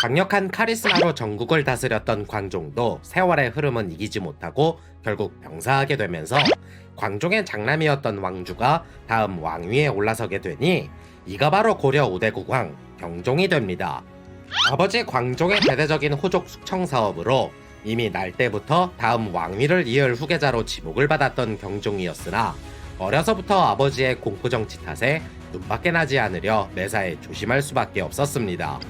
강력한 카리스마로 전국을 다스렸던 광종도 세월의 흐름은 이기지 못하고 결국 병사하게 되면서 광종의 장남이었던 왕주가 다음 왕위에 올라서게 되니 이가 바로 고려 5대 국왕 경종이 됩니다. 아버지 광종의 대대적인 호족 숙청 사업으로 이미 날 때부터 다음 왕위를 이을 후계자로 지목을 받았던 경종이었으나 어려서부터 아버지의 공포정치 탓에 눈밖에 나지 않으려 매사에 조심할 수밖에 없었습니다.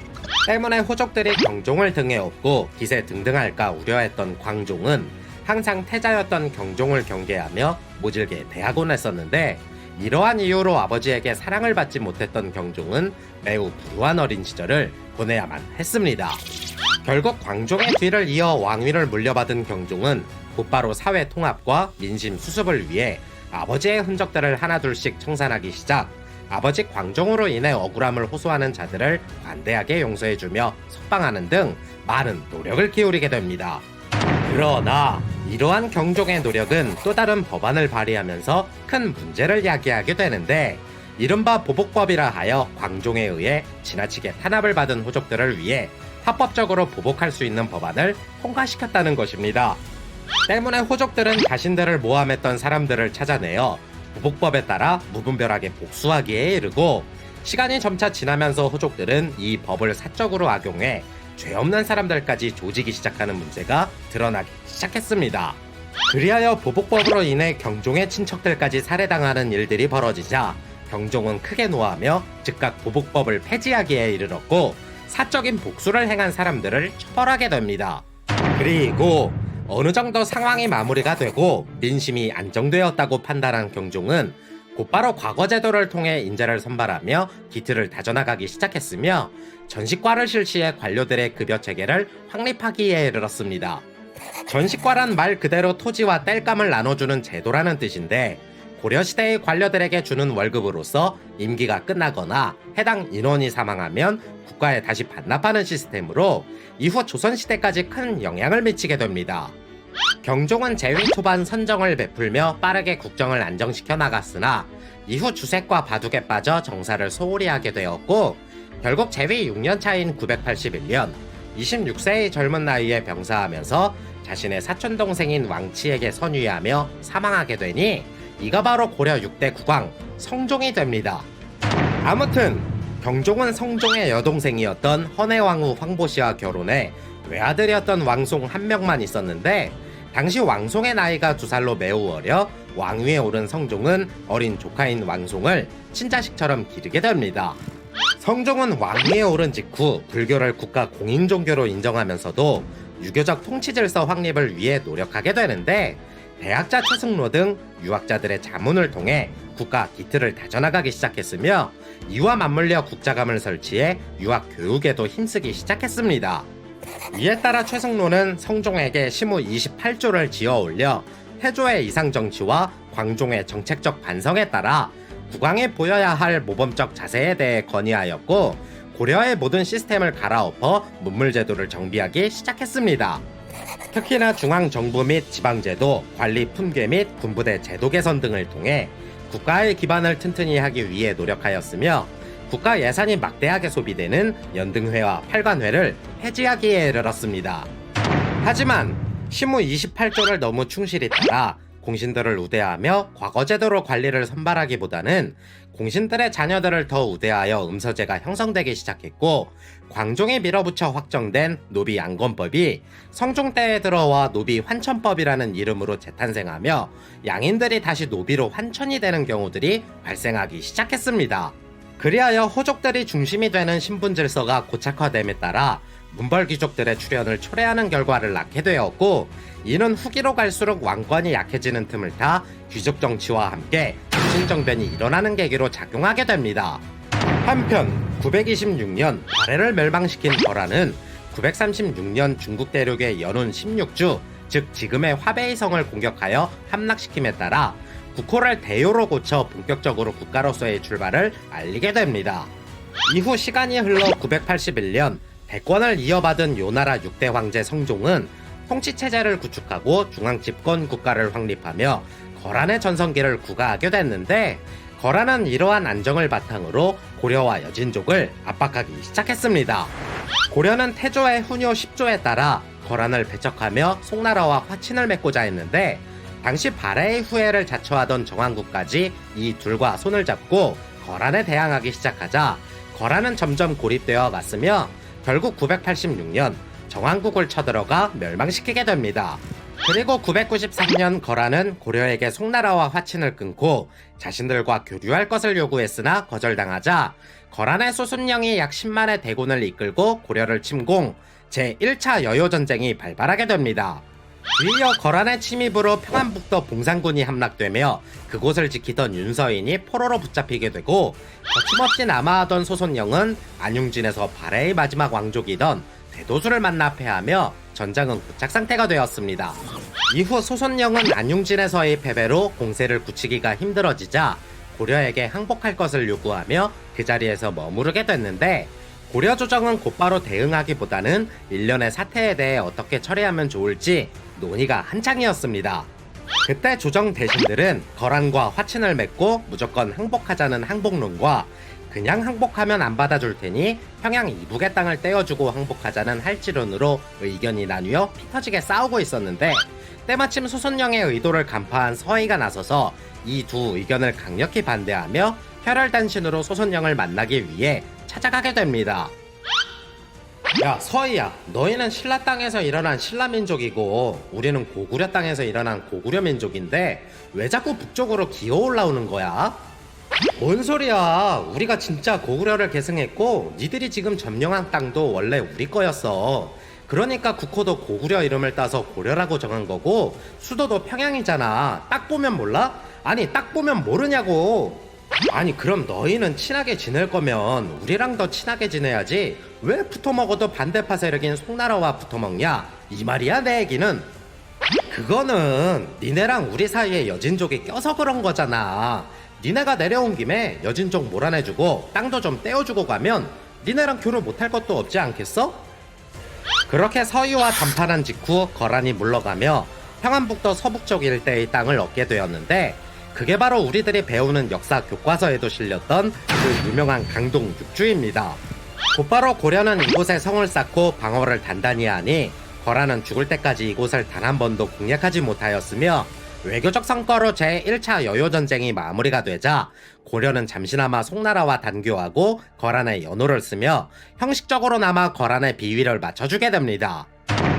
때문에 호족들이 경종을 등에 업고 기세 등등할까 우려했던 광종은 항상 태자였던 경종을 경계하며 모질게 대하곤 했었는데, 이러한 이유로 아버지에게 사랑을 받지 못했던 경종은 매우 불우한 어린 시절을 보내야만 했습니다. 결국 광종의 뒤를 이어 왕위를 물려받은 경종은 곧바로 사회 통합과 민심 수습을 위해 아버지의 흔적들을 하나둘씩 청산하기 시작, 아버지 광종으로 인해 억울함을 호소하는 자들을 관대하게 용서해주며 석방하는 등 많은 노력을 기울이게 됩니다. 그러나 이러한 경종의 노력은 또 다른 법안을 발의하면서 큰 문제를 야기하게 되는데, 이른바 보복법이라 하여 광종에 의해 지나치게 탄압을 받은 호족들을 위해 합법적으로 보복할 수 있는 법안을 통과시켰다는 것입니다. 때문에 호족들은 자신들을 모함했던 사람들을 찾아내어 보복법에 따라 무분별하게 복수하기에 이르고, 시간이 점차 지나면서 호족들은 이 법을 사적으로 악용해 죄 없는 사람들까지 조지기 시작하는 문제가 드러나기 시작했습니다. 그리하여 보복법으로 인해 경종의 친척들까지 살해당하는 일들이 벌어지자 경종은 크게 노하며 즉각 보복법을 폐지하기에 이르렀고, 사적인 복수를 행한 사람들을 처벌하게 됩니다. 그리고 어느 정도 상황이 마무리가 되고 민심이 안정되었다고 판단한 경종은 곧바로 과거제도를 통해 인재를 선발하며 기틀을 다져나가기 시작했으며, 전식과를 실시해 관료들의 급여 체계를 확립하기에 이르렀습니다. 전식과란 말 그대로 토지와 땔감을 나눠주는 제도라는 뜻인데, 고려시대의 관료들에게 주는 월급으로서 임기가 끝나거나 해당 인원이 사망하면 국가에 다시 반납하는 시스템으로 이후 조선시대까지 큰 영향을 미치게 됩니다. 경종은 재위 초반 선정을 베풀며 빠르게 국정을 안정시켜 나갔으나 이후 주색과 바둑에 빠져 정사를 소홀히 하게 되었고, 결국 재위 6년 차인 981년 26세의 젊은 나이에 병사하면서 자신의 사촌동생인 왕치에게 선위하며 사망하게 되니 이가 바로 고려 6대 국왕 성종이 됩니다. 아무튼 경종은 성종의 여동생이었던 헌해왕후 황보씨와 결혼해 외아들이었던 왕송 한 명만 있었는데, 당시 왕송의 나이가 2살로 매우 어려 왕위에 오른 성종은 어린 조카인 왕송을 친자식처럼 기르게 됩니다. 성종은 왕위에 오른 직후 불교를 국가 공인종교로 인정하면서도 유교적 통치질서 확립을 위해 노력하게 되는데, 대학자 최승로 등 유학자들의 자문을 통해 국가 기틀을 다져나가기 시작했으며, 이와 맞물려 국자감을 설치해 유학 교육에도 힘쓰기 시작했습니다. 이에 따라 최승로는 성종에게 시무 28조를 지어 올려 태조의 이상정치와 광종의 정책적 반성에 따라 국왕에 보여야 할 모범적 자세에 대해 건의하였고, 고려의 모든 시스템을 갈아엎어 문물제도를 정비하기 시작했습니다. 특히나 중앙정부 및 지방제도, 관리 품괴 및 군부대 제도 개선 등을 통해 국가의 기반을 튼튼히 하기 위해 노력하였으며, 국가 예산이 막대하게 소비되는 연등회와 팔관회를 폐지하기에 이르렀습니다. 하지만 시무 28조를 너무 충실히 따라 공신들을 우대하며 과거제도로 관리를 선발하기보다는 공신들의 자녀들을 더 우대하여 음서제가 형성되기 시작했고, 광종이 밀어붙여 확정된 노비 안건법이 성종 때에 들어와 노비 환천법이라는 이름으로 재탄생하며 양인들이 다시 노비로 환천이 되는 경우들이 발생하기 시작했습니다. 그리하여 호족들이 중심이 되는 신분질서가 고착화됨에 따라 문벌귀족들의 출현을 초래하는 결과를 낳게 되었고, 이는 후기로 갈수록 왕권이 약해지는 틈을 타 귀족 정치와 함께 신정변이 일어나는 계기로 작용하게 됩니다. 한편 926년 발해를 멸망시킨 거란은 936년 중국 대륙의 연운 16주, 즉 지금의 화베이성을 공격하여 함락시킴에 따라 국호를 대요로 고쳐 본격적으로 국가로서의 출발을 알리게 됩니다. 이후 시간이 흘러 981년 대권을 이어받은 요나라 6대 황제 성종은 통치체제를 구축하고 중앙집권 국가를 확립하며 거란의 전성기를 구가하게 됐는데, 거란은 이러한 안정을 바탕으로 고려와 여진족을 압박하기 시작했습니다. 고려는 태조의 훈요 10조에 따라 거란을 배척하며 송나라와 화친을 맺고자 했는데 당시 발해의 후예를 자처하던 정왕국까지 이 둘과 손을 잡고 거란에 대항하기 시작하자 거란은 점점 고립되어 갔으며 결국 986년 정왕국을 쳐들어가 멸망시키게 됩니다. 그리고 993년 거란은 고려에게 송나라와 화친을 끊고 자신들과 교류할 것을 요구했으나 거절당하자 거란의 소순령이 약 10만의 대군을 이끌고 고려를 침공, 제1차 여요전쟁이 발발하게 됩니다. 뒤이어 거란의 침입으로 평안북도 봉산군이 함락되며 그곳을 지키던 윤서인이 포로로 붙잡히게 되고 거침없이 남아하던 소손영은 안융진에서 발해의 마지막 왕족이던 대도수를 만나 패하며 전장은 고착 상태가 되었습니다. 이후 소손영은 안융진에서의 패배로 공세를 굳히기가 힘들어지자 고려에게 항복할 것을 요구하며 그 자리에서 머무르게 됐는데 고려 조정은 곧바로 대응하기보다는 일련의 사태에 대해 어떻게 처리하면 좋을지 논의가 한창이었습니다. 그때 조정 대신들은 거란과 화친을 맺고 무조건 항복하자는 항복론과 그냥 항복하면 안 받아줄 테니 평양 이북의 땅을 떼어주고 항복하자는 할지론으로 의견이 나뉘어 피 터지게 싸우고 있었는데 때마침 소손영의 의도를 간파한 서희가 나서서 이 두 의견을 강력히 반대하며 혈혈단신으로 소손영을 만나기 위해 찾아가게 됩니다. 야 서희야, 너희는 신라 땅에서 일어난 신라 민족이고 우리는 고구려 땅에서 일어난 고구려 민족인데 왜 자꾸 북쪽으로 기어 올라오는 거야? 뭔 소리야, 우리가 진짜 고구려를 계승했고 니들이 지금 점령한 땅도 원래 우리 거였어. 그러니까 국호도 고구려 이름을 따서 고려라고 정한 거고 수도도 평양이잖아. 딱 보면 몰라? 아니 딱 보면 모르냐고. 아니 그럼 너희는 친하게 지낼 거면 우리랑 더 친하게 지내야지 왜 붙어먹어도 반대파 세력인 송나라와 붙어먹냐 이 말이야 내 얘기는. 그거는 니네랑 우리 사이에 여진족이 껴서 그런 거잖아. 니네가 내려온 김에 여진족 몰아내주고 땅도 좀 떼어주고 가면 니네랑 교류 못할 것도 없지 않겠어? 그렇게 서희와 담판한 직후 거란이 물러가며 평안북도 서북쪽 일대의 땅을 얻게 되었는데 그게 바로 우리들이 배우는 역사 교과서에도 실렸던 그 유명한 강동 육주입니다. 곧바로 고려는 이곳에 성을 쌓고 방어를 단단히 하니 거란은 죽을 때까지 이곳을 단 한 번도 공략하지 못하였으며 외교적 성과로 제1차 여요전쟁이 마무리가 되자 고려는 잠시나마 송나라와 단교하고 거란의 연호를 쓰며 형식적으로나마 거란의 비위를 맞춰주게 됩니다.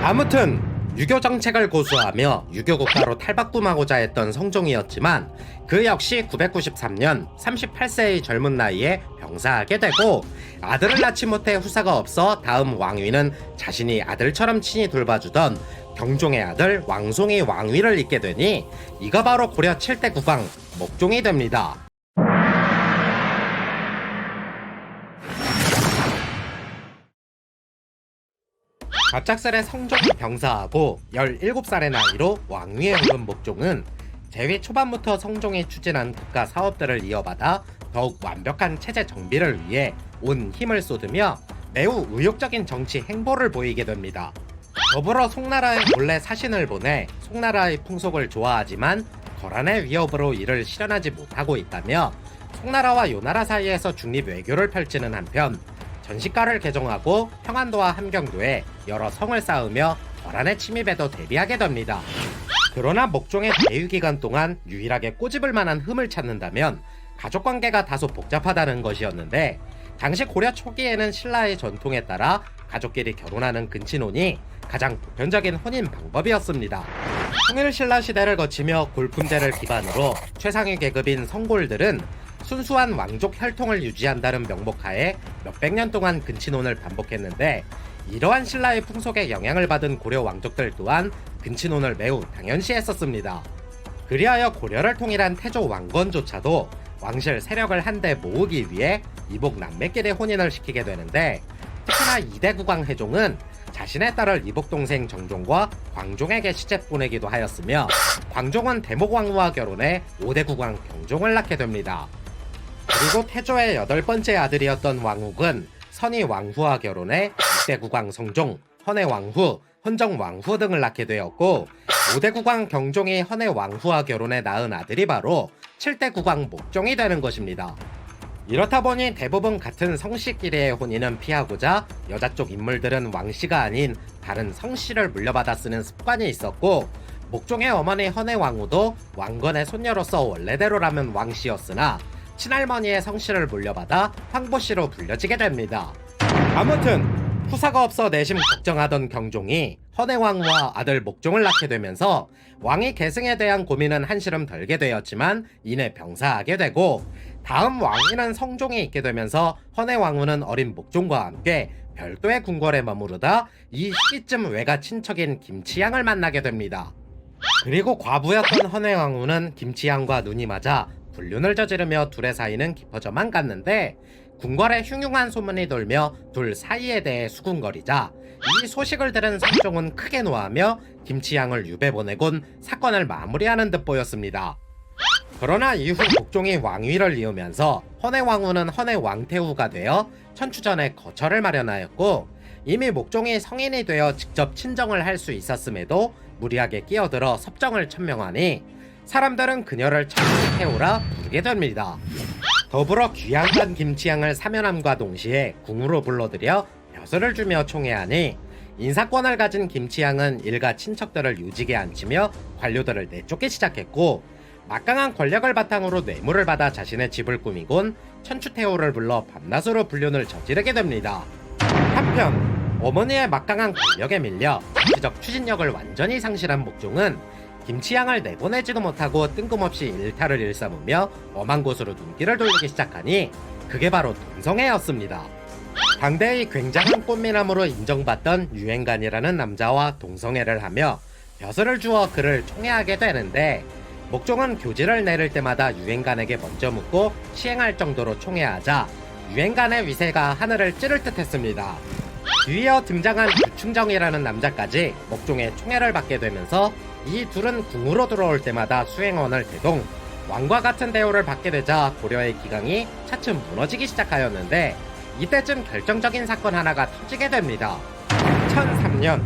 아무튼 유교 정책을 고수하며 유교 국가로 탈바꿈하고자 했던 성종이었지만 그 역시 993년 38세의 젊은 나이에 병사하게 되고 아들을 낳지 못해 후사가 없어 다음 왕위는 자신이 아들처럼 친히 돌봐주던 경종의 아들 왕송이 왕위를 잇게 되니 이가 바로 고려 7대 국왕 목종이 됩니다. 갑작스레 성종이 병사하고 17살의 나이로 왕위에 오른 목종은 재위 초반부터 성종이 추진한 국가 사업들을 이어받아 더욱 완벽한 체제 정비를 위해 온 힘을 쏟으며 매우 의욕적인 정치 행보를 보이게 됩니다. 더불어 송나라에 몰래 사신을 보내 송나라의 풍속을 좋아하지만 거란의 위협으로 이를 실현하지 못하고 있다며 송나라와 요나라 사이에서 중립 외교를 펼치는 한편 전시가를 개정하고 평안도와 함경도에 여러 성을 쌓으며 거란의 침입에도 대비하게 됩니다. 그러나 목종의 대위 기간 동안 유일하게 꼬집을 만한 흠을 찾는다면 가족관계가 다소 복잡하다는 것이었는데 당시 고려 초기에는 신라의 전통에 따라 가족끼리 결혼하는 근친혼이 가장 보편적인 혼인 방법이었습니다. 통일신라 시대를 거치며 골품제를 기반으로 최상위 계급인 성골들은 순수한 왕족 혈통을 유지한다는 명목하에 몇백 년 동안 근친혼을 반복했는데 이러한 신라의 풍속에 영향을 받은 고려 왕족들 또한 근친혼을 매우 당연시했었습니다. 그리하여 고려를 통일한 태조 왕건조차도 왕실 세력을 한데 모으기 위해 이복 남매끼리 혼인을 시키게 되는데 특히나 2대 국왕 해종은 자신의 딸을 이복 동생 정종과 광종에게 시집 보내기도 하였으며 광종은 대목왕후와 결혼해 5대 국왕 경종을 낳게 됩니다. 그리고 태조의 8번째 아들이었던 왕욱은 선희 왕후와 결혼해 6대 국왕 성종, 헌해 왕후, 헌정 왕후 등을 낳게 되었고 5대 국왕 경종이 헌해 왕후와 결혼해 낳은 아들이 바로 7대 국왕 목종이 되는 것입니다. 이렇다 보니 대부분 같은 성씨끼리의 혼인은 피하고자 여자 쪽 인물들은 왕씨가 아닌 다른 성씨를 물려받아 쓰는 습관이 있었고, 목종의 어머니 헌혜왕후도 왕건의 손녀로서 원래대로라면 왕씨였으나 친할머니의 성씨를 물려받아 황보씨로 불려지게 됩니다. 아무튼 후사가 없어 내심 걱정하던 경종이 헌혜왕후와 아들 목종을 낳게 되면서 왕위 계승에 대한 고민은 한시름 덜게 되었지만 이내 병사하게 되고, 다음 왕위는 성종이 있게 되면서 헌혜왕후는 어린 목종과 함께 별도의 궁궐에 머무르다 이 시기쯤 외가 친척인 김치향을 만나게 됩니다. 그리고 과부였던 헌혜왕후는 김치향과 눈이 맞아 불륜을 저지르며 둘의 사이는 깊어져만 갔는데, 궁궐에 흉흉한 소문이 돌며 둘 사이에 대해 수군거리자 이 소식을 들은 성종은 크게 노하며 김치향을 유배 보내곤 사건을 마무리하는 듯 보였습니다. 그러나 이후 목종이 왕위를 이으면서 헌혜왕후는 헌혜왕태후가 되어 천추전에 거처를 마련하였고, 이미 목종이 성인이 되어 직접 친정을 할 수 있었음에도 무리하게 끼어들어 섭정을 천명하니 사람들은 그녀를 천추태후라 부르게 됩니다. 더불어 귀양간 김치향을 사면함과 동시에 궁으로 불러들여 벼슬을 주며 총애하니 인사권을 가진 김치향은 일가 친척들을 유직에 앉히며 관료들을 내쫓기 시작했고, 막강한 권력을 바탕으로 뇌물을 받아 자신의 집을 꾸미곤 천추태후를 불러 밤낮으로 불륜을 저지르게 됩니다. 한편 어머니의 막강한 권력에 밀려 정치적 추진력을 완전히 상실한 목종은 김치향을 내보내지도 못하고 뜬금없이 일탈을 일삼으며 엄한 곳으로 눈길을 돌리기 시작하니 그게 바로 동성애였습니다. 당대의 굉장한 꽃미남으로 인정받던 유행간이라는 남자와 동성애를 하며 벼슬을 주어 그를 총애하게 되는데, 목종은 교지를 내릴 때마다 유행간에게 먼저 묻고 시행할 정도로 총애하자 유행간의 위세가 하늘을 찌를 듯 했습니다. 뒤이어 등장한 유충정이라는 남자까지 목종의 총애를 받게 되면서 이 둘은 궁으로 들어올 때마다 수행원을 대동, 왕과 같은 대우를 받게 되자 고려의 기강이 차츰 무너지기 시작하였는데, 이때쯤 결정적인 사건 하나가 터지게 됩니다. 1003년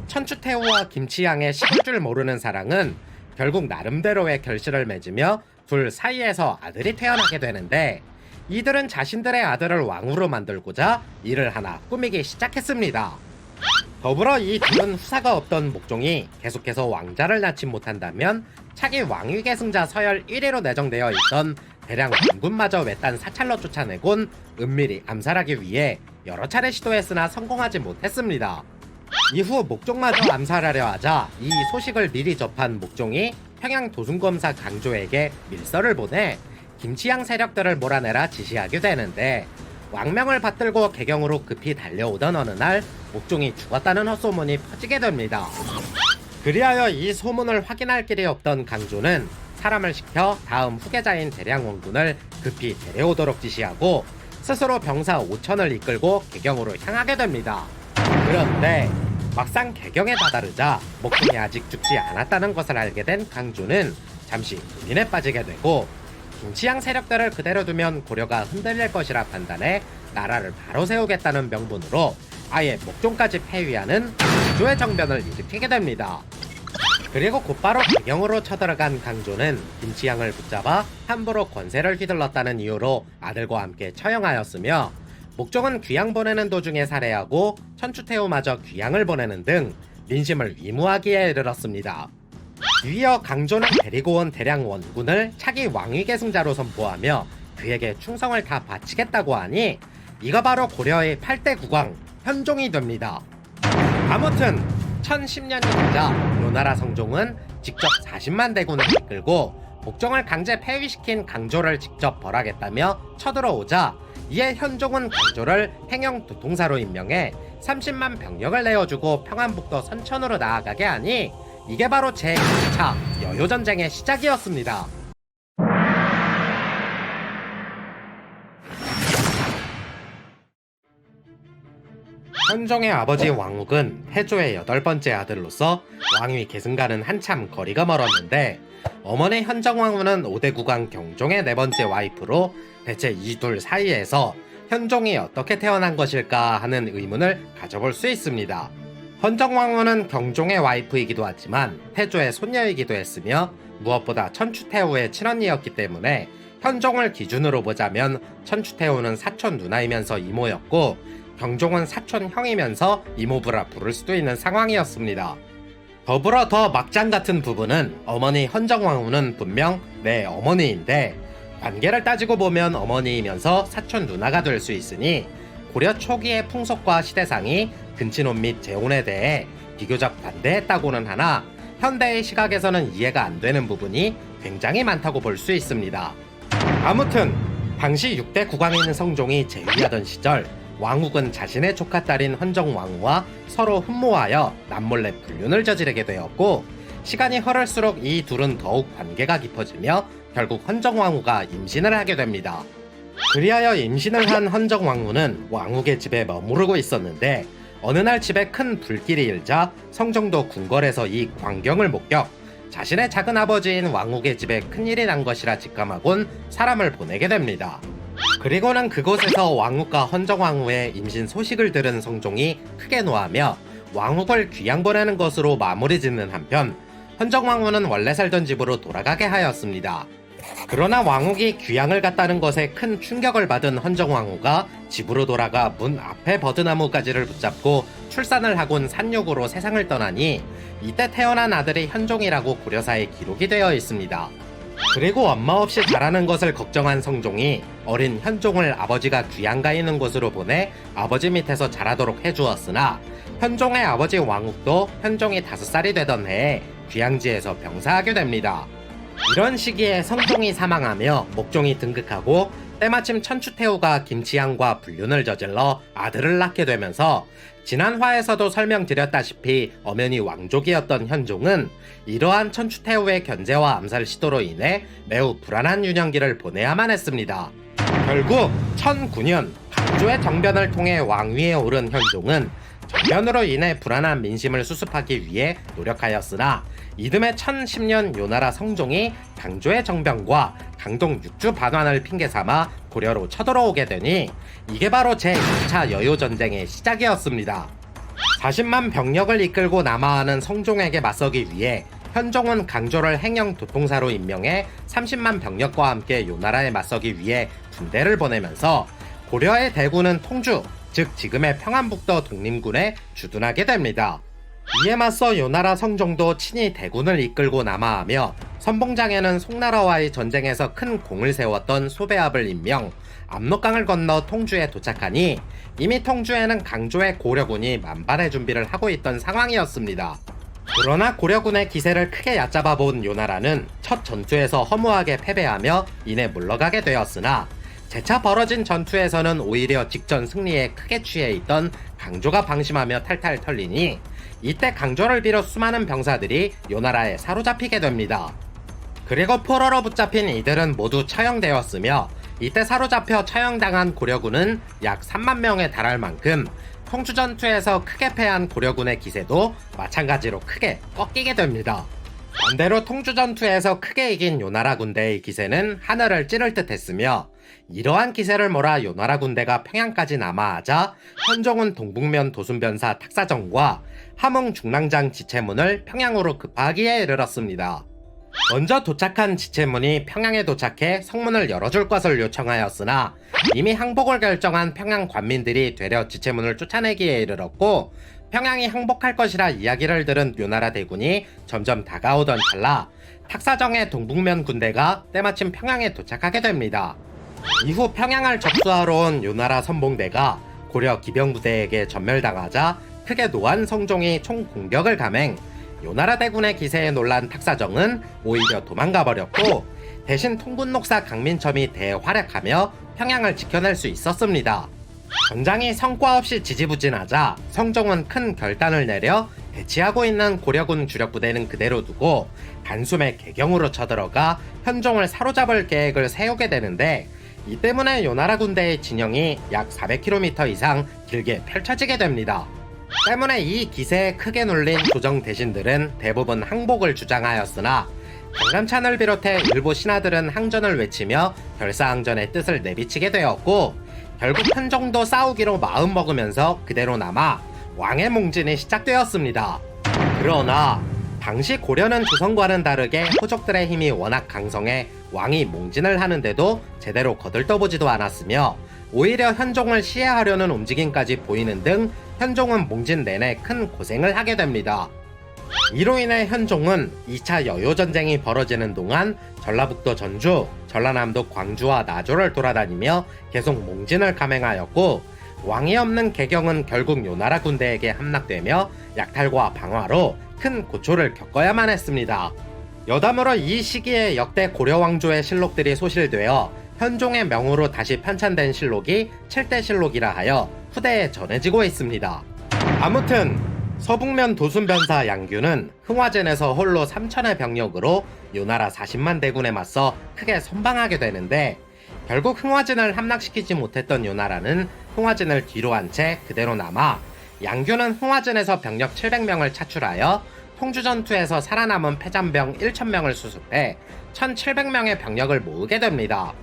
천추태후와 김치향의 식을 줄 모르는 사랑은 결국 나름대로의 결실을 맺으며 둘 사이에서 아들이 태어나게 되는데, 이들은 자신들의 아들을 왕으로 만들고자 일을 하나 꾸미기 시작했습니다. 더불어 이 둘은 후사가 없던 목종이 계속해서 왕자를 낳지 못한다면 차기 왕위 계승자 서열 1위로 내정되어 있던 대량 원군마저 외딴 사찰로 쫓아내곤 은밀히 암살하기 위해 여러 차례 시도했으나 성공하지 못했습니다. 이후 목종마저 암살하려 하자 이 소식을 미리 접한 목종이 평양 도순검사 강조에게 밀서를 보내 김치향 세력들을 몰아내라 지시하게 되는데, 왕명을 받들고 개경으로 급히 달려오던 어느 날 목종이 죽었다는 헛소문이 퍼지게 됩니다. 그리하여 이 소문을 확인할 길이 없던 강조는 사람을 시켜 다음 후계자인 대량원군을 급히 데려오도록 지시하고 스스로 병사 5천을 이끌고 개경으로 향하게 됩니다. 그런데 막상 개경에 다다르자 목종이 아직 죽지 않았다는 것을 알게 된 강조는 잠시 고민에 빠지게 되고, 김치향 세력들을 그대로 두면 고려가 흔들릴 것이라 판단해 나라를 바로 세우겠다는 명분으로 아예 목종까지 폐위하는 강조의 정변을 일으키게 됩니다. 그리고 곧바로 개경으로 쳐들어간 강조는 김치향을 붙잡아 함부로 권세를 휘둘렀다는 이유로 아들과 함께 처형하였으며, 목종은 귀양 보내는 도중에 살해하고 천추태후마저 귀양을 보내는 등 민심을 위무하기에 이르렀습니다. 뒤이어 강조는 데리고 온 대량 원군을 차기 왕위 계승자로 선포하며 그에게 충성을 다 바치겠다고 하니 이가 바로 고려의 8대 국왕 현종이 됩니다. 아무튼 1010년이 되자 요나라 성종은 직접 40만 대군을 이끌고 목종을 강제 폐위시킨 강조를 직접 벌하겠다며 쳐들어오자, 이에 현종은 강조를 행영 도통사로 임명해 30만 병력을 내어주고 평안북도 선천으로 나아가게 하니 이게 바로 제2차 여요전쟁의 시작이었습니다. 현종의 아버지 왕욱은 태조의 8번째 아들로서 왕위 계승과는 한참 거리가 멀었는데, 어머니 현정왕후는 5대 국왕 경종의 4번째 와이프로 대체 이 둘 사이에서 현종이 어떻게 태어난 것일까 하는 의문을 가져볼 수 있습니다. 헌정왕후는 경종의 와이프이기도 하지만 태조의 손녀이기도 했으며 무엇보다 천추태후의 친언니였기 때문에 현종을 기준으로 보자면 천추태후는 사촌 누나이면서 이모였고 경종은 사촌 형이면서 이모부라 부를 수도 있는 상황이었습니다. 더불어 더 막장 같은 부분은 어머니 헌정왕후는 분명 내 어머니인데 관계를 따지고 보면 어머니이면서 사촌 누나가 될 수 있으니 고려 초기의 풍속과 시대상이 근친혼 및 재혼에 대해 비교적 반대했다고는 하나 현대의 시각에서는 이해가 안 되는 부분이 굉장히 많다고 볼 수 있습니다. 아무튼 당시 6대 국왕인 성종이 재위하던 시절 왕욱은 자신의 조카 딸인 헌정왕후와 서로 흠모하여 남몰래 불륜을 저지르게 되었고 시간이 흐를수록 이 둘은 더욱 관계가 깊어지며 결국 헌정왕후가 임신을 하게 됩니다. 그리하여 임신을 한 헌정왕후는 왕욱의 집에 머무르고 있었는데 어느 날 집에 큰 불길이 일자 성종도 궁궐에서 이 광경을 목격, 자신의 작은 아버지인 왕욱의 집에 큰일이 난 것이라 직감하곤 사람을 보내게 됩니다. 그리고는 그곳에서 왕욱과 헌정왕후의 임신 소식을 들은 성종이 크게 노하며 왕욱을 귀양 보내는 것으로 마무리 짓는 한편 헌정왕후는 원래 살던 집으로 돌아가게 하였습니다. 그러나 왕욱이 귀양을 갔다는 것에 큰 충격을 받은 헌정왕후가 집으로 돌아가 문 앞에 버드나무 가지를 붙잡고 출산을 하곤 산육으로 세상을 떠나니 이때 태어난 아들이 현종이라고 고려사에 기록이 되어 있습니다. 그리고 엄마 없이 자라는 것을 걱정한 성종이 어린 현종을 아버지가 귀양가 있는 곳으로 보내 아버지 밑에서 자라도록 해주었으나 현종의 아버지 왕욱도 현종이 5살이 되던 해에 귀양지에서 병사하게 됩니다. 이런 시기에 성종이 사망하며 목종이 등극하고 때마침 천추태후가 김치향과 불륜을 저질러 아들을 낳게 되면서 지난 화에서도 설명드렸다시피 엄연히 왕족이었던 현종은 이러한 천추태후의 견제와 암살 시도로 인해 매우 불안한 유년기를 보내야만 했습니다. 결국 1009년 강조의 정변을 통해 왕위에 오른 현종은 정변으로 인해 불안한 민심을 수습하기 위해 노력하였으나 이듬해 1010년 요나라 성종이 강조의 정변과 강동 육주 반환을 핑계삼아 고려로 쳐들어오게 되니 이게 바로 제2차 여요전쟁의 시작이었습니다. 40만 병력을 이끌고 남하하는 성종에게 맞서기 위해 현종은 강조를 행영 도통사로 임명해 30만 병력과 함께 요나라에 맞서기 위해 군대를 보내면서 고려의 대구는 통주, 즉 지금의 평안북도 독림군에 주둔하게 됩니다. 이에 맞서 요나라 성종도 친히 대군을 이끌고 남하하며 선봉장에는 송나라와의 전쟁에서 큰 공을 세웠던 소배합을 임명, 압록강을 건너 통주에 도착하니 이미 통주에는 강조의 고려군이 만반의 준비를 하고 있던 상황이었습니다. 그러나 고려군의 기세를 크게 얕잡아 본 요나라는 첫 전투에서 허무하게 패배하며 이내 물러가게 되었으나 재차 벌어진 전투에서는 오히려 직전 승리에 크게 취해 있던 강조가 방심하며 탈탈 털리니 이때 강조를 비롯 수많은 병사들이 요나라에 사로잡히게 됩니다. 그리고 포로로 붙잡힌 이들은 모두 처형되었으며 이때 사로잡혀 처형당한 고려군은 약 3만 명에 달할 만큼 통주 전투에서 크게 패한 고려군의 기세도 마찬가지로 크게 꺾이게 됩니다. 반대로 통주 전투에서 크게 이긴 요나라 군대의 기세는 하늘을 찌를 듯 했으며 이러한 기세를 몰아 요나라 군대가 평양까지 남하하자 현종은 동북면 도순변사 탁사정과 함흥 중랑장 지체문을 평양으로 급하기에 이르렀습니다. 먼저 도착한 지체문이 평양에 도착해 성문을 열어줄 것을 요청하였으나 이미 항복을 결정한 평양 관민들이 되려 지체문을 쫓아내기에 이르렀고 평양이 항복할 것이라 이야기를 들은 요나라 대군이 점점 다가오던 찰나 탁사정의 동북면 군대가 때마침 평양에 도착하게 됩니다. 이후 평양을 접수하러 온 요나라 선봉대가 고려 기병부대에게 전멸당하자 크게 노한 성종이 총공격을 감행, 요나라 대군의 기세에 놀란 탁사정은 오히려 도망가 버렸고 대신 통군녹사 강민첨이 대활약하며 평양을 지켜낼 수 있었습니다. 전장이 성과 없이 지지부진하자 성종은 큰 결단을 내려 대치하고 있는 고려군 주력부대는 그대로 두고 단숨에 개경으로 쳐들어가 현종을 사로잡을 계획을 세우게 되는데 이 때문에 요나라 군대의 진영이 약 400km 이상 길게 펼쳐지게 됩니다. 때문에 이 기세에 크게 눌린 조정 대신들은 대부분 항복을 주장하였으나 강감찬을 비롯해 일부 신하들은 항전을 외치며 결사항전의 뜻을 내비치게 되었고 결국 현종도 싸우기로 마음먹으면서 그대로 남아 왕의 몽진이 시작되었습니다. 그러나 당시 고려는 조선과는 다르게 호족들의 힘이 워낙 강성해 왕이 몽진을 하는데도 제대로 거들떠보지도 않았으며 오히려 현종을 시해하려는 움직임까지 보이는 등 현종은 몽진 내내 큰 고생을 하게 됩니다. 이로 인해 현종은 2차 여요전쟁이 벌어지는 동안 전라북도 전주, 전라남도 광주와 나조를 돌아다니며 계속 몽진을 감행하였고, 왕이 없는 개경은 결국 요나라 군대에게 함락되며 약탈과 방화로 큰 고초를 겪어야만 했습니다. 여담으로 이 시기에 역대 고려왕조의 실록들이 소실되어 현종의 명으로 다시 편찬된 실록이 7대 실록이라 하여 후대에 전해지고 있습니다. 아무튼 서북면 도순변사 양규는 흥화전에서 홀로 3천의 병력으로 요나라 40만 대군에 맞서 크게 선방하게 되는데, 결국 흥화진을 함락시키지 못했던 요나라는 흥화진을 뒤로 한 채 그대로 남아 양규는 흥화진에서 병력 700명을 차출하여 통주전투에서 살아남은 패잔병 1000명을 수습해 1700명의 병력을 모으게 됩니다.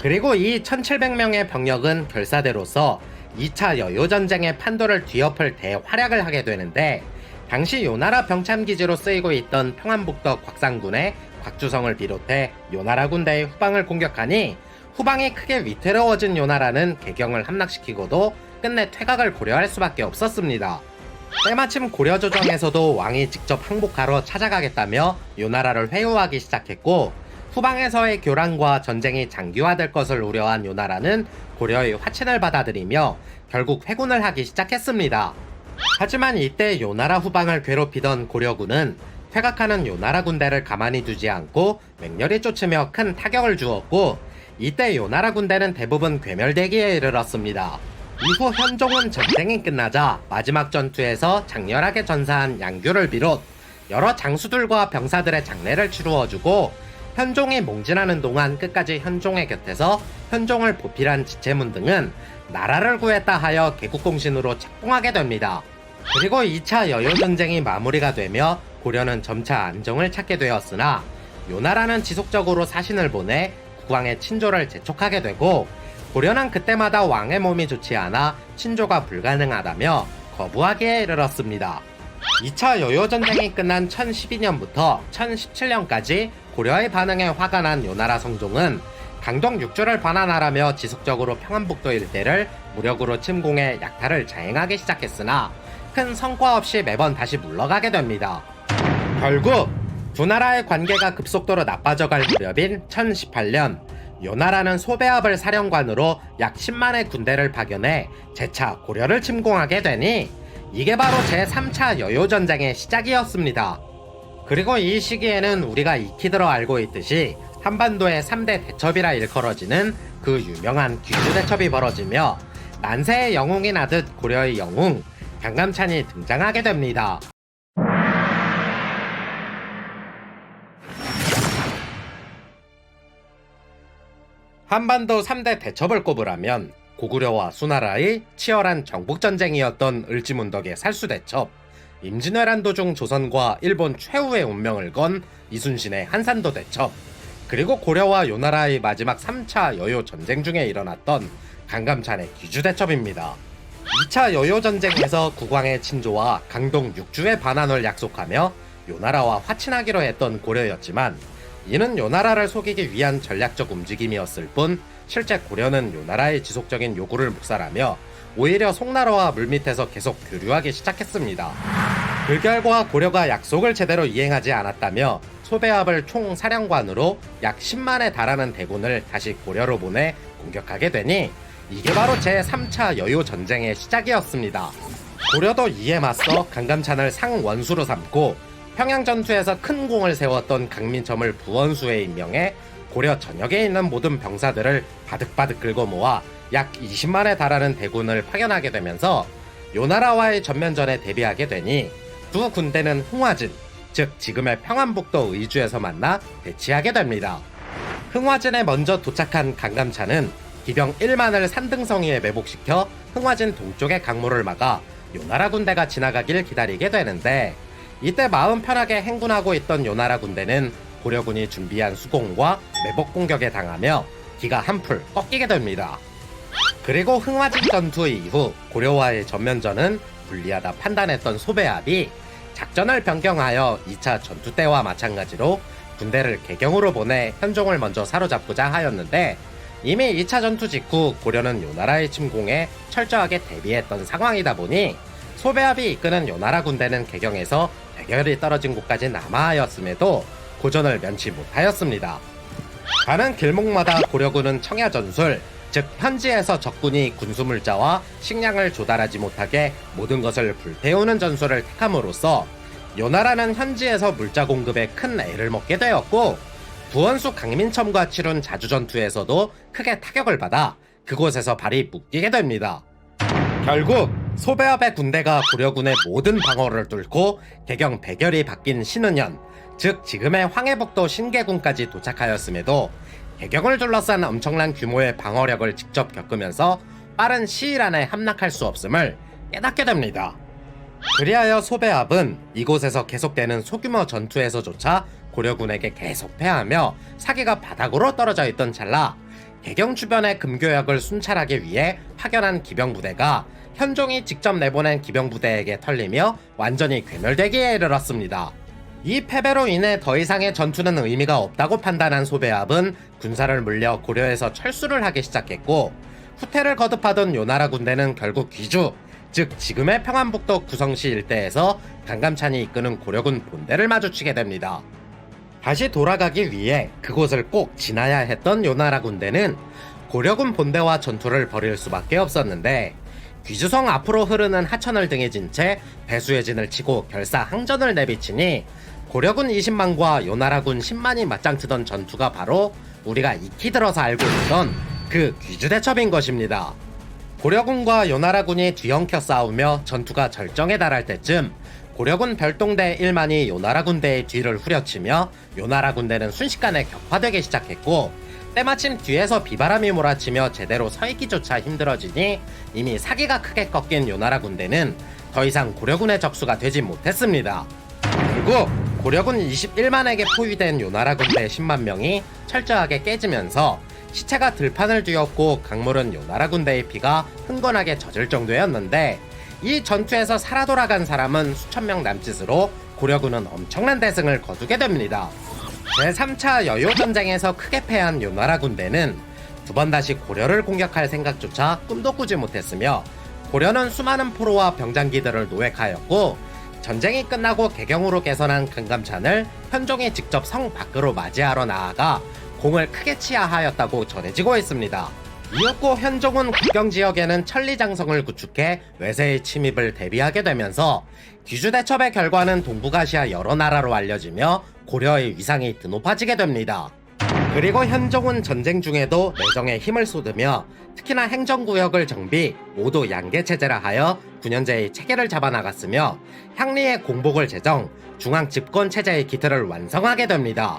그리고 이 1700명의 병력은 결사대로서 2차 여요전쟁의 판도를 뒤엎을 대활약을 하게 되는데, 당시 요나라 병참기지로 쓰이고 있던 평안북도 곽상군의 곽주성을 비롯해 요나라 군대의 후방을 공격하니 후방이 크게 위태로워진 요나라는 개경을 함락시키고도 끝내 퇴각을 고려할 수밖에 없었습니다. 때마침 고려조정에서도 왕이 직접 항복하러 찾아가겠다며 요나라를 회유하기 시작했고, 후방에서의 교란과 전쟁이 장기화될 것을 우려한 요나라는 고려의 화친을 받아들이며 결국 회군을 하기 시작했습니다. 하지만 이때 요나라 후방을 괴롭히던 고려군은 퇴각하는 요나라 군대를 가만히 두지 않고 맹렬히 쫓으며 큰 타격을 주었고, 이때 요나라 군대는 대부분 괴멸되기에 이르렀습니다. 이후 현종은 전쟁이 끝나자 마지막 전투에서 장렬하게 전사한 양규를 비롯 여러 장수들과 병사들의 장례를 치루어주고, 현종이 몽진하는 동안 끝까지 현종의 곁에서 현종을 보필한 지체문 등은 나라를 구했다 하여 개국공신으로 책봉하게 됩니다. 그리고 2차 여요전쟁이 마무리가 되며 고려는 점차 안정을 찾게 되었으나 요나라는 지속적으로 사신을 보내 국왕의 친조를 재촉하게 되고, 고려는 그때마다 왕의 몸이 좋지 않아 친조가 불가능하다며 거부하기에 이르렀습니다. 2차 여요전쟁이 끝난 1012년부터 1017년까지 고려의 반응에 화가 난 요나라 성종은 강동 육주를 반환하라며 지속적으로 평안북도 일대를 무력으로 침공해 약탈을 자행하기 시작했으나 큰 성과 없이 매번 다시 물러가게 됩니다. 결국 두 나라의 관계가 급속도로 나빠져갈 무렵인 1018년, 요나라는 소배합을 사령관으로 약 10만의 군대를 파견해 재차 고려를 침공하게 되니 이게 바로 제3차 여요전쟁의 시작이었습니다. 그리고 이 시기에는 우리가 익히 들어 알고 있듯이 한반도의 3대 대첩이라 일컬어지는 그 유명한 귀주대첩이 벌어지며 난세의 영웅이 나듯 고려의 영웅 강감찬이 등장하게 됩니다. 한반도 3대 대첩을 꼽으라면 고구려와 수나라의 치열한 정복전쟁이었던 을지문덕의 살수대첩, 임진왜란 도중 조선과 일본 최후의 운명을 건 이순신의 한산도 대첩, 그리고 고려와 요나라의 마지막 3차 여요전쟁 중에 일어났던 강감찬의 귀주대첩입니다. 2차 여요전쟁에서 국왕의 친조와 강동 육주의 반환을 약속하며 요나라와 화친하기로 했던 고려였지만, 이는 요나라를 속이기 위한 전략적 움직임이었을 뿐 실제 고려는 요나라의 지속적인 요구를 묵살하며 오히려 송나라와 물밑에서 계속 교류하기 시작했습니다. 그 결과 고려가 약속을 제대로 이행하지 않았다며 소배합을 총사령관으로 약 10만에 달하는 대군을 다시 고려로 보내 공격하게 되니 이게 바로 제3차 여요전쟁의 시작이었습니다. 고려도 이에 맞서 강감찬을 상원수로 삼고 평양전투에서 큰 공을 세웠던 강민첨을 부원수에 임명해 고려 전역에 있는 모든 병사들을 바득바득 끌고 모아 약 20만에 달하는 대군을 파견하게 되면서 요나라와의 전면전에 대비하게 되니 두 군대는 흥화진, 즉 지금의 평안북도 의주에서 만나 대치하게 됩니다. 흥화진에 먼저 도착한 강감찬은 기병 1만을 산등성이에 매복시켜 흥화진 동쪽의 강로를 막아 요나라 군대가 지나가길 기다리게 되는데, 이때 마음 편하게 행군하고 있던 요나라 군대는 고려군이 준비한 수공과 매복 공격에 당하며 기가 한풀 꺾이게 됩니다. 그리고 흥화진 전투 이후 고려와의 전면전은 불리하다 판단했던 소배합이 작전을 변경하여 2차 전투 때와 마찬가지로 군대를 개경으로 보내 현종을 먼저 사로잡고자 하였는데 이미 2차 전투 직후 고려는 요나라의 침공에 철저하게 대비했던 상황이다 보니 소배합이 이끄는 요나라 군대는 개경에서 대결이 떨어진 곳까지 남하하였음에도 고전을 면치 못하였습니다. 가는 길목마다 고려군은 청야전술, 즉 현지에서 적군이 군수물자와 식량을 조달하지 못하게 모든 것을 불태우는 전술을 택함으로써 요나라는 현지에서 물자 공급에 큰 애를 먹게 되었고 부원수 강민첨과 치룬 자주전투에서도 크게 타격을 받아 그곳에서 발이 묶이게 됩니다. 결국 소배합의 군대가 고려군의 모든 방어를 뚫고 개경 백열이 바뀐 신은현, 즉 지금의 황해북도 신계군까지 도착하였음에도 개경을 둘러싼 엄청난 규모의 방어력을 직접 겪으면서 빠른 시일 안에 함락할 수 없음을 깨닫게 됩니다. 그리하여 소배합은 이곳에서 계속되는 소규모 전투에서조차 고려군에게 계속 패하며 사기가 바닥으로 떨어져 있던 찰나 개경 주변의 금교역을 순찰하기 위해 파견한 기병부대가 현종이 직접 내보낸 기병부대에게 털리며 완전히 괴멸되기에 이르렀습니다. 이 패배로 인해 더 이상의 전투는 의미가 없다고 판단한 소배합은 군사를 물려 고려에서 철수를 하기 시작했고 후퇴를 거듭하던 요나라 군대는 결국 귀주, 즉 지금의 평안북도 구성시 일대에서 강감찬이 이끄는 고려군 본대를 마주치게 됩니다. 다시 돌아가기 위해 그곳을 꼭 지나야 했던 요나라 군대는 고려군 본대와 전투를 벌일 수밖에 없었는데 귀주성 앞으로 흐르는 하천을 등에 진 채 배수의 진을 치고 결사 항전을 내비치니 고려군 20만과 요나라군 10만이 맞짱뜨던 전투가 바로 우리가 익히 들어서 알고 있던 그 귀주대첩인 것입니다. 고려군과 요나라군이 뒤엉켜 싸우며 전투가 절정에 달할 때쯤 고려군 별동대 1만이 요나라 군대의 뒤를 후려치며 요나라 군대는 순식간에 격파되기 시작했고 때마침 뒤에서 비바람이 몰아치며 제대로 서있기조차 힘들어지니 이미 사기가 크게 꺾인 요나라 군대는 더 이상 고려군의 적수가 되지 못했습니다. 결국 고려군 21만에게 포위된 요나라 군대 10만 명이 철저하게 깨지면서 시체가 들판을 뒤엎고 강물은 요나라 군대의 피가 흥건하게 젖을 정도였는데 이 전투에서 살아 돌아간 사람은 수천 명 남짓으로 고려군은 엄청난 대승을 거두게 됩니다. 제3차 여요전쟁에서 크게 패한 요나라 군대는 두 번 다시 고려를 공격할 생각조차 꿈도 꾸지 못했으며 고려는 수많은 포로와 병장기들을 노획하였고 전쟁이 끝나고 개경으로 개선한 강감찬을 현종이 직접 성 밖으로 맞이하러 나아가 공을 크게 치하하였다고 전해지고 있습니다. 이윽고 현종은 국경지역에는 천리장성을 구축해 외세의 침입을 대비하게 되면서 귀주대첩의 결과는 동북아시아 여러 나라로 알려지며 고려의 위상이 드높아지게 됩니다. 그리고 현종은 전쟁 중에도 내정에 힘을 쏟으며 특히나 행정구역을 정비, 모두 양계체제라 하여 9년제의 체계를 잡아나갔으며 향리의 공복을 제정, 중앙집권체제의 기틀을 완성하게 됩니다.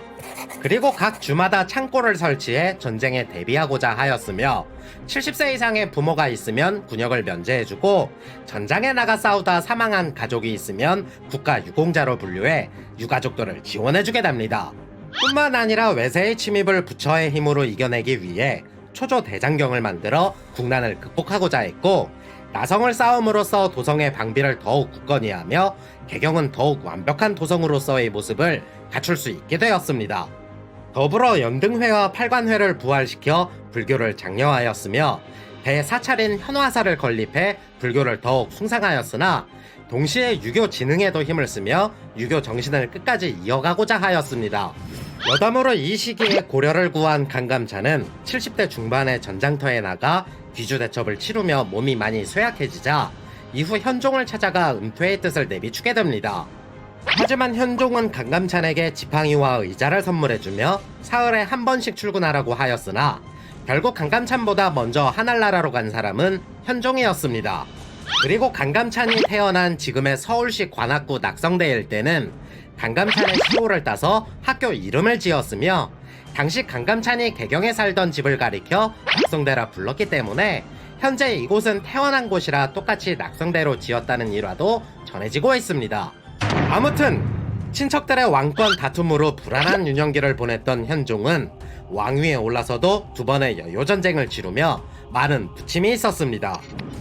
그리고 각 주마다 창고를 설치해 전쟁에 대비하고자 하였으며 70세 이상의 부모가 있으면 군역을 면제해주고 전장에 나가 싸우다 사망한 가족이 있으면 국가 유공자로 분류해 유가족들을 지원해주게 됩니다. 뿐만 아니라 외세의 침입을 부처의 힘으로 이겨내기 위해 초조 대장경을 만들어 국난을 극복하고자 했고 나성을 쌓음으로써 도성의 방비를 더욱 굳건히 하며 개경은 더욱 완벽한 도성으로서의 모습을 갖출 수 있게 되었습니다. 더불어 연등회와 팔관회를 부활시켜 불교를 장려하였으며 대사찰인 현화사를 건립해 불교를 더욱 숭상하였으나 동시에 유교 진흥에도 힘을 쓰며 유교 정신을 끝까지 이어가고자 하였습니다. 여담으로 이 시기에 고려를 구한 강감찬은 70대 중반의 전장터에 나가 귀주대첩을 치르며 몸이 많이 쇠약해지자 이후 현종을 찾아가 은퇴의 뜻을 내비추게 됩니다. 하지만 현종은 강감찬에게 지팡이와 의자를 선물해주며 사흘에 한 번씩 출근하라고 하였으나 결국 강감찬보다 먼저 하늘나라로 간 사람은 현종이었습니다. 그리고 강감찬이 태어난 지금의 서울시 관악구 낙성대 일대는 강감찬의 시호를 따서 학교 이름을 지었으며 당시 강감찬이 개경에 살던 집을 가리켜 낙성대라 불렀기 때문에 현재 이곳은 태어난 곳이라 똑같이 낙성대로 지었다는 일화도 전해지고 있습니다. 아무튼 친척들의 왕권 다툼으로 불안한 유년기를 보냈던 현종은 왕위에 올라서도 두 번의 여요전쟁을 치르며 많은 부침이 있었습니다.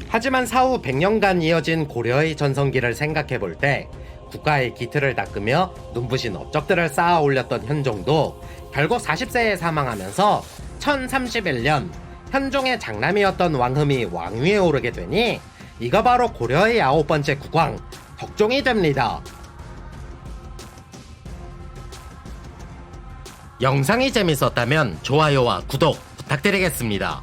하지만 사후 100년간 이어진 고려의 전성기를 생각해볼 때 국가의 기틀을 닦으며 눈부신 업적들을 쌓아 올렸던 현종도 결국 40세에 사망하면서 1031년 현종의 장남이었던 왕흠이 왕위에 오르게 되니 이가 바로 고려의 9번째 국왕 덕종이 됩니다. 영상이 재밌었다면 좋아요와 구독 부탁드리겠습니다.